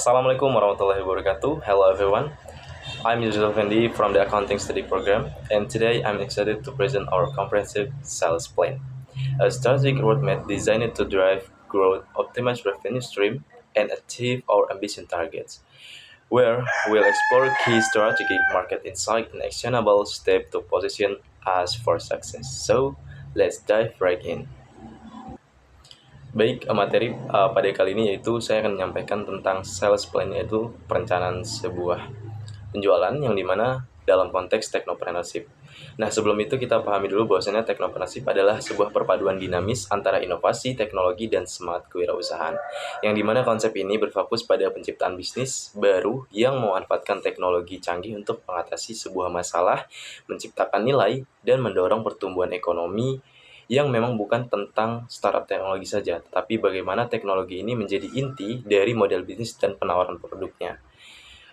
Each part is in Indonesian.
Assalamualaikum warahmatullahi wabarakatuh. Hello everyone. I'm Yusuf Fendi from the Accounting Study Program, and today I'm excited to present our comprehensive sales plan, a strategic roadmap designed to drive growth, optimize revenue stream, and achieve our ambition targets, where we'll explore key strategic market insight and actionable steps to position us for success. So, let's dive right in. Baik, materi pada kali ini yaitu saya akan menyampaikan tentang sales plan, yaitu perencanaan sebuah penjualan yang dimana dalam konteks technopreneurship. Nah, sebelum itu kita pahami dulu bahwasanya technopreneurship adalah sebuah perpaduan dinamis antara inovasi, teknologi, dan semangat kewirausahaan. Yang dimana konsep ini berfokus pada penciptaan bisnis baru yang memanfaatkan teknologi canggih untuk mengatasi sebuah masalah, menciptakan nilai, dan mendorong pertumbuhan ekonomi yang memang bukan tentang startup teknologi saja, tetapi bagaimana teknologi ini menjadi inti dari model bisnis dan penawaran produknya.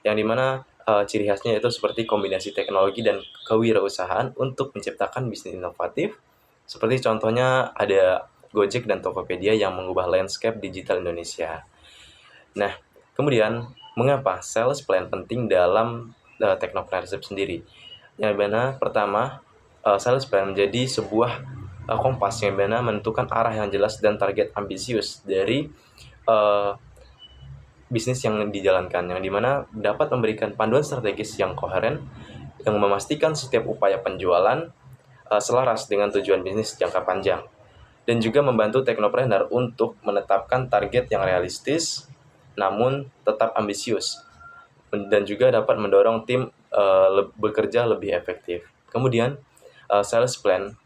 Yang dimana ciri khasnya itu seperti kombinasi teknologi dan kewirausahaan untuk menciptakan bisnis inovatif. Seperti contohnya ada Gojek dan Tokopedia yang mengubah landscape digital Indonesia. Nah, kemudian mengapa sales plan penting dalam technopreneurship sendiri? Yang mana pertama, sales plan menjadi sebuah kompas yang mana menentukan arah yang jelas dan target ambisius dari bisnis yang dijalankan, yang dimana dapat memberikan panduan strategis yang koheren, yang memastikan setiap upaya penjualan selaras dengan tujuan bisnis jangka panjang, dan juga membantu teknopreneur untuk menetapkan target yang realistis namun tetap ambisius, dan juga dapat mendorong tim bekerja lebih efektif. Kemudian sales plan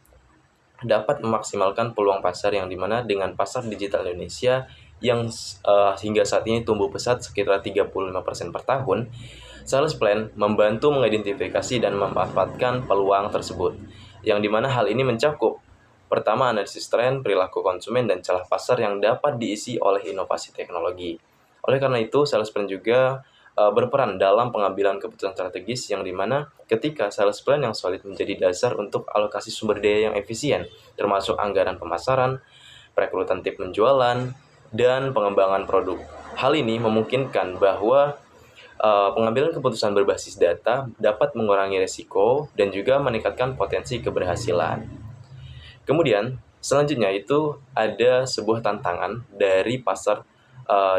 dapat memaksimalkan peluang pasar yang dimana dengan pasar digital Indonesia yang hingga saat ini tumbuh pesat sekitar 35% per tahun, sales plan membantu mengidentifikasi dan memanfaatkan peluang tersebut, yang dimana hal ini mencakup pertama analisis tren, perilaku konsumen, dan celah pasar yang dapat diisi oleh inovasi teknologi. Oleh karena itu, sales plan juga berperan dalam pengambilan keputusan strategis, yang dimana ketika sales plan yang solid menjadi dasar untuk alokasi sumber daya yang efisien, termasuk anggaran pemasaran, perekrutan tim penjualan, dan pengembangan produk. Hal ini memungkinkan bahwa pengambilan keputusan berbasis data dapat mengurangi risiko dan juga meningkatkan potensi keberhasilan. Kemudian, selanjutnya itu ada sebuah tantangan dari pasar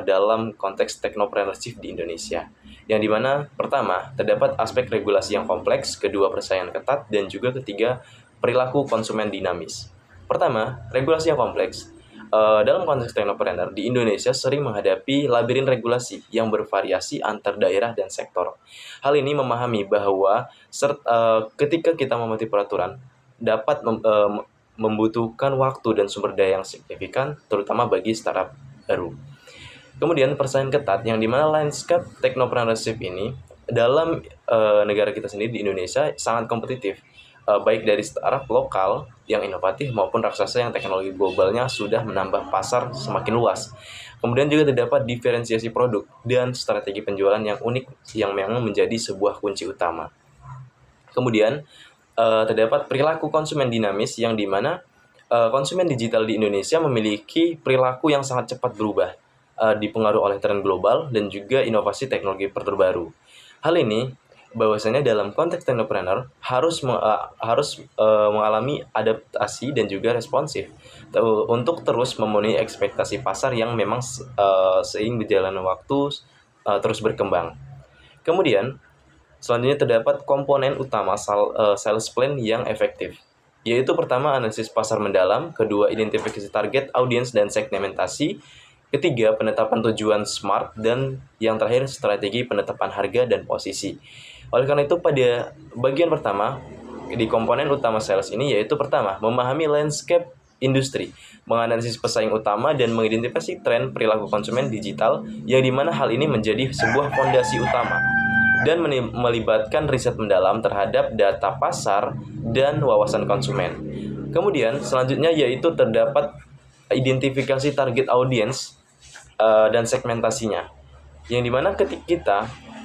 dalam konteks technopreneurship di Indonesia, yang dimana pertama, terdapat aspek regulasi yang kompleks, kedua, persaingan ketat, dan juga ketiga, perilaku konsumen dinamis. Pertama, regulasi yang kompleks. Dalam konteks technopreneur di Indonesia sering menghadapi labirin regulasi yang bervariasi antar daerah dan sektor. Hal ini memahami bahwa ketika kita mematuhi peraturan dapat membutuhkan waktu dan sumber daya yang signifikan, terutama bagi startup baru. Kemudian persaingan ketat, yang dimana landscape technopreneurship ini dalam negara kita sendiri di Indonesia sangat kompetitif, baik dari startup lokal yang inovatif maupun raksasa yang teknologi globalnya sudah menambah pasar semakin luas. Kemudian juga terdapat diferensiasi produk dan strategi penjualan yang unik yang memang menjadi sebuah kunci utama. Kemudian terdapat perilaku konsumen dinamis, yang dimana konsumen digital di Indonesia memiliki perilaku yang sangat cepat berubah, dipengaruhi oleh tren global dan juga inovasi teknologi terbaru. Hal ini bahwasanya dalam konteks technopreneur harus mengalami adaptasi dan juga responsif untuk terus memenuhi ekspektasi pasar yang memang seiring berjalannya waktu terus berkembang. Kemudian selanjutnya terdapat komponen utama sales plan yang efektif, yaitu pertama, analisis pasar mendalam, kedua, identifikasi target, audiens, dan segmentasi, ketiga, penetapan tujuan SMART, dan yang terakhir, strategi penetapan harga dan posisi. Oleh karena itu, pada bagian pertama, di komponen utama sales ini, yaitu pertama, memahami landscape industri, menganalisis pesaing utama, dan mengidentifikasi tren perilaku konsumen digital, yang dimana hal ini menjadi sebuah fondasi utama, dan melibatkan riset mendalam terhadap data pasar dan wawasan konsumen. Kemudian, selanjutnya yaitu terdapat identifikasi target audiens dan segmentasinya, yang dimana ketika kita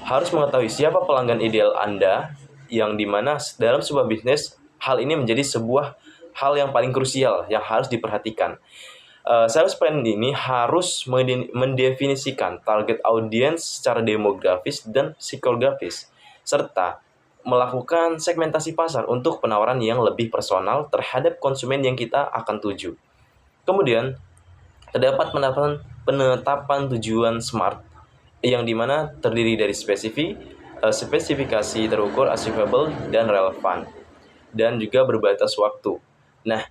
harus mengetahui siapa pelanggan ideal Anda, yang dimana dalam sebuah bisnis hal ini menjadi sebuah hal yang paling krusial yang harus diperhatikan. Sales plan ini harus mendefinisikan target audiens secara demografis dan psikografis, serta melakukan segmentasi pasar untuk penawaran yang lebih personal terhadap konsumen yang kita akan tuju. Kemudian, terdapat penetapan tujuan SMART yang dimana terdiri dari spesifikasi terukur, achievable, dan relevan, dan juga berbatas waktu. Nah,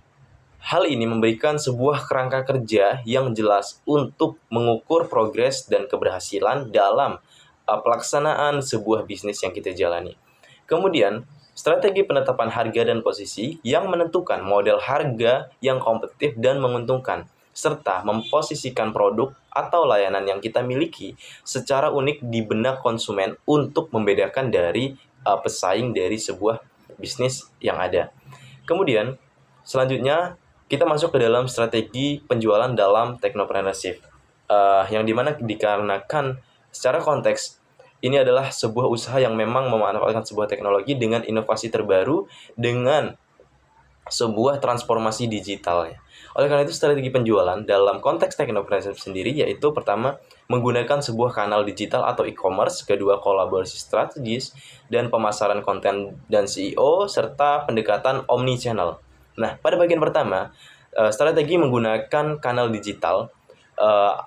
hal ini memberikan sebuah kerangka kerja yang jelas untuk mengukur progres dan keberhasilan dalam pelaksanaan sebuah bisnis yang kita jalani. Kemudian, strategi penetapan harga dan posisi yang menentukan model harga yang kompetitif dan menguntungkan, serta memposisikan produk atau layanan yang kita miliki secara unik di benak konsumen untuk membedakan dari pesaing dari sebuah bisnis yang ada. Kemudian, selanjutnya kita masuk ke dalam strategi penjualan dalam technopreneurship, yang dimana dikarenakan secara konteks ini adalah sebuah usaha yang memang memanfaatkan sebuah teknologi dengan inovasi terbaru dengan sebuah transformasi digital. Oleh karena itu, strategi penjualan dalam konteks technopreneurship sendiri yaitu pertama, menggunakan sebuah kanal digital atau e-commerce, kedua, kolaborasi strategis dan pemasaran konten dan SEO, serta pendekatan omni-channel. Nah, pada bagian pertama, strategi menggunakan kanal digital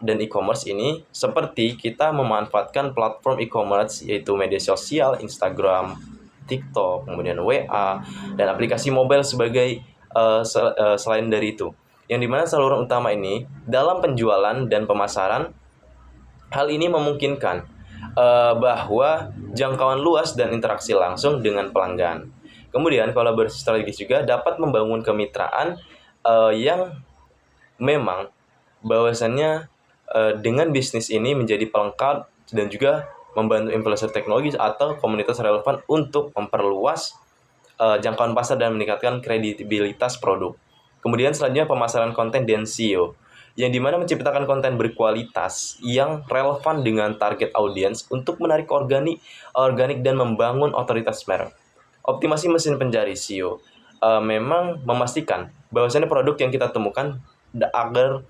dan e-commerce ini seperti kita memanfaatkan platform e-commerce yaitu media sosial, Instagram, TikTok, kemudian WA, dan aplikasi mobile sebagai selain dari itu. Yang dimana saluran utama ini dalam penjualan dan pemasaran, hal ini memungkinkan bahwa jangkauan luas dan interaksi langsung dengan pelanggan. Kemudian kolaborasi strategis juga dapat membangun kemitraan yang memang bahwasannya dengan bisnis ini menjadi pelengkap dan juga membantu influencer teknologi atau komunitas relevan untuk memperluas jangkauan pasar dan meningkatkan kredibilitas produk. Kemudian selanjutnya pemasaran konten dan SEO, yang dimana menciptakan konten berkualitas yang relevan dengan target audiens untuk menarik organik dan membangun otoritas merek. Optimasi mesin pencari SEO memang memastikan bahwasannya produk yang kita temukan agar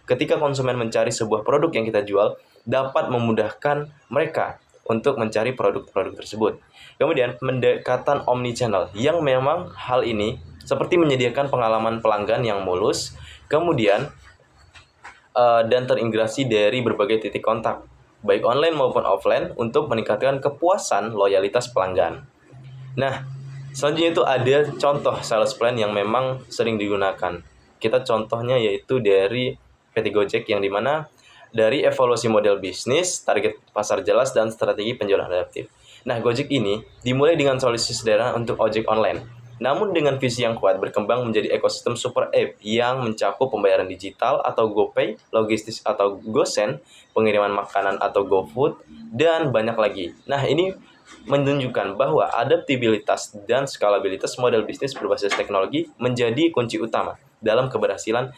ketika konsumen mencari sebuah produk yang kita jual dapat memudahkan mereka untuk mencari produk-produk tersebut. Kemudian pendekatan omnichannel yang memang hal ini seperti menyediakan pengalaman pelanggan yang mulus, kemudian dan terintegrasi dari berbagai titik kontak, baik online maupun offline, untuk meningkatkan kepuasan loyalitas pelanggan. Nah, selanjutnya itu ada contoh sales plan yang memang sering digunakan. Kita contohnya yaitu dari PT Gojek, yang dimana dari evaluasi model bisnis, target pasar jelas, dan strategi penjualan adaptif. Nah, Gojek ini dimulai dengan solusi sederhana untuk ojek online. Namun dengan visi yang kuat berkembang menjadi ekosistem super app yang mencakup pembayaran digital atau GoPay, logistik atau GoSend, pengiriman makanan atau GoFood, dan banyak lagi. Nah, ini menunjukkan bahwa adaptabilitas dan skalabilitas model bisnis berbasis teknologi menjadi kunci utama dalam keberhasilan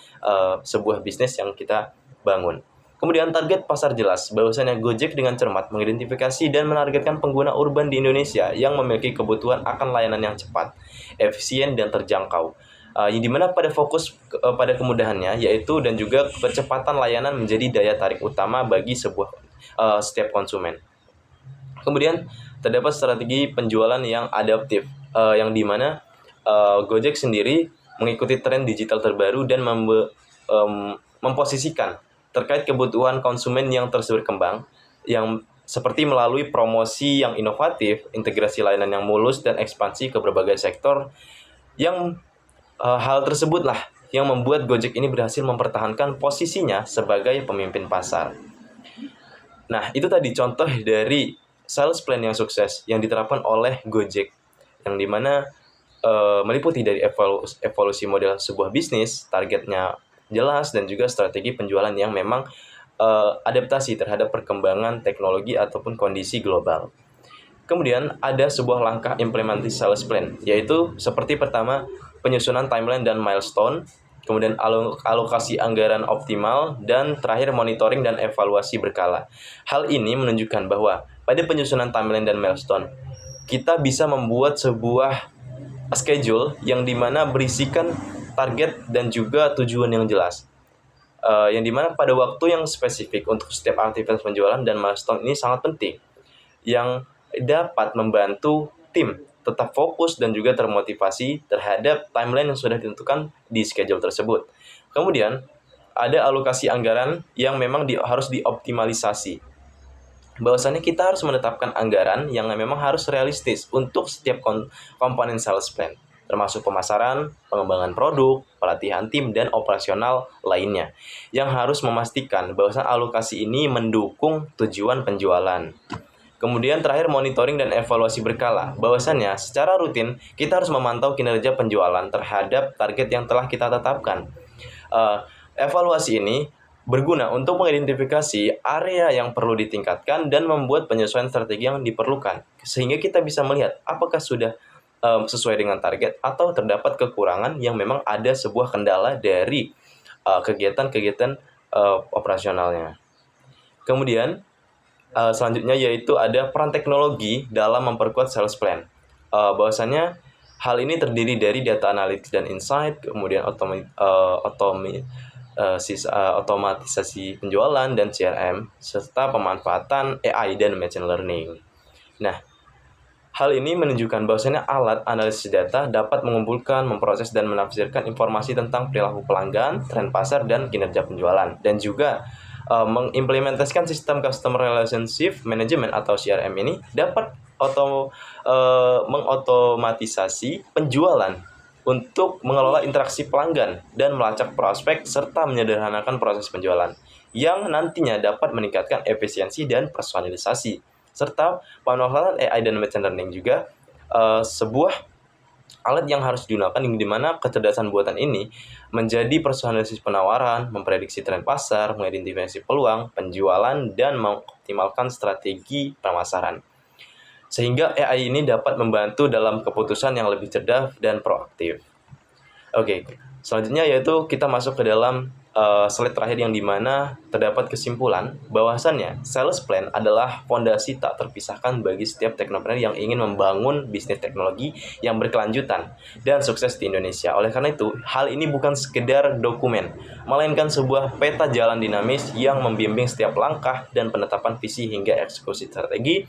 sebuah bisnis yang kita bangun. Kemudian target pasar jelas, bahwasanya Gojek dengan cermat mengidentifikasi dan menargetkan pengguna urban di Indonesia yang memiliki kebutuhan akan layanan yang cepat, efisien, dan terjangkau. Yang dimana pada fokus pada kemudahannya, yaitu dan juga kecepatan layanan menjadi daya tarik utama bagi setiap konsumen. Kemudian terdapat strategi penjualan yang adaptif, yang dimana Gojek sendiri mengikuti tren digital terbaru dan memposisikan terkait kebutuhan konsumen yang terus berkembang, yang seperti melalui promosi yang inovatif, integrasi layanan yang mulus, dan ekspansi ke berbagai sektor. Yang hal tersebutlah yang membuat Gojek ini berhasil mempertahankan posisinya sebagai pemimpin pasar. Nah, itu tadi contoh dari sales plan yang sukses yang diterapkan oleh Gojek, yang dimana meliputi dari evolusi model sebuah bisnis, targetnya jelas, dan juga strategi penjualan yang memang adaptasi terhadap perkembangan teknologi ataupun kondisi global. Kemudian ada sebuah langkah implementasi sales plan, yaitu seperti pertama, penyusunan timeline dan milestone, kemudian alokasi anggaran optimal, dan terakhir monitoring dan evaluasi berkala. Hal ini menunjukkan bahwa pada penyusunan timeline dan milestone, kita bisa membuat sebuah schedule yang dimana berisikan target dan juga tujuan yang jelas. Yang dimana pada waktu yang spesifik untuk setiap aktivitas penjualan dan milestone ini sangat penting, yang dapat membantu tim tetap fokus dan juga termotivasi terhadap timeline yang sudah ditentukan di schedule tersebut. Kemudian, ada alokasi anggaran yang memang harus dioptimalisasi. Bahwasannya kita harus menetapkan anggaran yang memang harus realistis untuk setiap komponen sales plan, termasuk pemasaran, pengembangan produk, pelatihan tim, dan operasional lainnya, yang harus memastikan bahwa alokasi ini mendukung tujuan penjualan. Kemudian terakhir, monitoring dan evaluasi berkala. Bahwasannya secara rutin kita harus memantau kinerja penjualan terhadap target yang telah kita tetapkan. Evaluasi ini berguna untuk mengidentifikasi area yang perlu ditingkatkan dan membuat penyesuaian strategi yang diperlukan, sehingga kita bisa melihat apakah sudah sesuai dengan target atau terdapat kekurangan yang memang ada sebuah kendala dari kegiatan-kegiatan operasionalnya. Kemudian selanjutnya yaitu ada peran teknologi dalam memperkuat sales plan. Bahwasannya hal ini terdiri dari data analytics dan insight, kemudian otomatisasi penjualan dan CRM, serta pemanfaatan AI dan machine learning. Nah, hal ini menunjukkan bahwasannya alat analisis data dapat mengumpulkan, memproses, dan menafsirkan informasi tentang perilaku pelanggan, tren pasar, dan kinerja penjualan, dan juga mengimplementasikan sistem Customer Relationship Management atau CRM ini dapat mengotomatisasi penjualan untuk mengelola interaksi pelanggan dan melacak prospek serta menyederhanakan proses penjualan yang nantinya dapat meningkatkan efisiensi dan personalisasi, serta pemanfaatan AI dan machine learning juga sebuah alat yang harus digunakan, yang dimana kecerdasan buatan ini menjadi personalisasi penawaran, memprediksi tren pasar, mengidentifikasi peluang penjualan, dan mengoptimalkan strategi pemasaran. Sehingga AI ini dapat membantu dalam keputusan yang lebih cerdas dan proaktif. Oke, selanjutnya yaitu kita masuk ke dalam slide terakhir, yang dimana terdapat kesimpulan bahwasannya sales plan adalah fondasi tak terpisahkan bagi setiap teknopreneur yang ingin membangun bisnis teknologi yang berkelanjutan dan sukses di Indonesia. Oleh karena itu, hal ini bukan sekedar dokumen, melainkan sebuah peta jalan dinamis yang membimbing setiap langkah dan penetapan visi hingga eksekusi strategi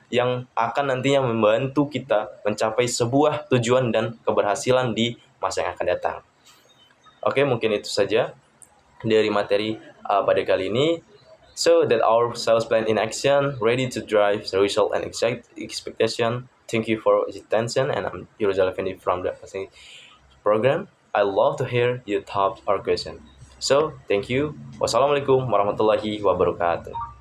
yang akan nantinya membantu kita mencapai sebuah tujuan dan keberhasilan di masa yang akan datang. Oke, mungkin itu saja dari materi pada kali ini. So that our sales plan in action, ready to drive the result and exact expectation. Thank you for your attention, and I'm Yuruzal Effendi from the program. I love to hear your thoughts or questions. So, thank you. Wassalamualaikum warahmatullahi wabarakatuh.